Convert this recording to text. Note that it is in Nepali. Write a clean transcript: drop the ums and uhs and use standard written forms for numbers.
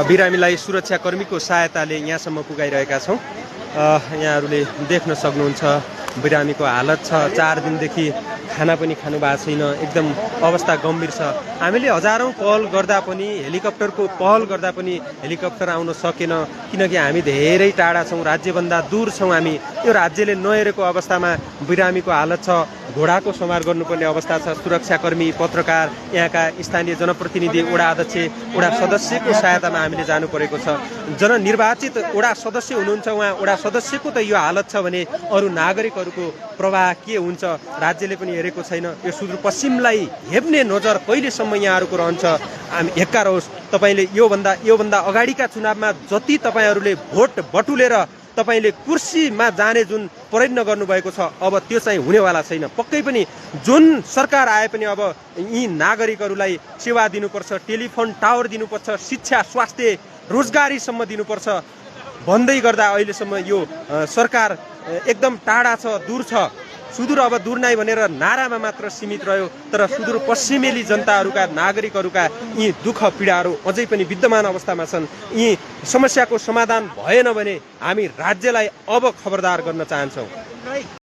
बिरामीलाई सुरक्षाकर्मीको सहायताले यहाँसम्म पुगाइरहेका छौँ। यहाँहरूले देख्न सक्नुहुन्छ बिरामीको हालत छ। 4 दिनदेखि खाना पनि खानु भएको छैन। एकदम अवस्था गम्भीर छ। हामीले हजारौं पहल गर्दा पनि हेलिकप्टरको पहल गर्दा पनि हेलिकप्टर आउन सकेन, किनकि हामी धेरै टाढा छौँ, राज्यभन्दा दूर छौँ। हामी यो राज्यले नहेरेको अवस्थामा बिरामीको हालत छ। घोडाको समार गर्नुपर्ने अवस्था छ। सुरक्षाकर्मी, पत्रकार, यहाँका स्थानीय जनप्रतिनिधि, वडा अध्यक्ष, वडा सदस्यको सहायतामा हामीले जानु परेको छ। जननिर्वाचित वडा सदस्य हुनुहुन्छ, उहाँ वडा सदस्यको त यो हालत छ भने अरू नागरिकहरूको प्रवाह के हुन्छ राज्यले पनि हेरेको छैन। यो सुदूरपश्चिमलाई हेप्ने नजर कहिलेसम्म यहाँहरूको रहन्छ हामी हेक्का रहोस्। तपाईँले योभन्दा अगाडिका चुनावमा जति तपाईँहरूले भोट बटुलेर तपाईँले कुर्सीमा जाने जुन प्रयत्न गर्नुभएको छ, अब त्यो चाहिँ हुनेवाला छैन। पक्कै पनि जुन सरकार आए पनि अब यी नागरिकहरूलाई सेवा दिनुपर्छ, टेलिफोन टावर दिनुपर्छ, शिक्षा, स्वास्थ्य, रोजगारीसम्म दिनुपर्छ भन्दै गर्दा अहिलेसम्म यो सरकार एकदम टाढा छ, दूर छ। सुदूर अब दूर नै भनेर नारामा मात्र सीमित रह्यो, तर सुदूर पश्चिमेली जनताहरूका, नागरिकहरूका यी दुःख पीडाहरू अझै पनि विद्यमान अवस्थामा छन्। यी समस्याको समाधान भएन भने हामी राज्यलाई अब खबरदार गर्न चाहन्छौँ।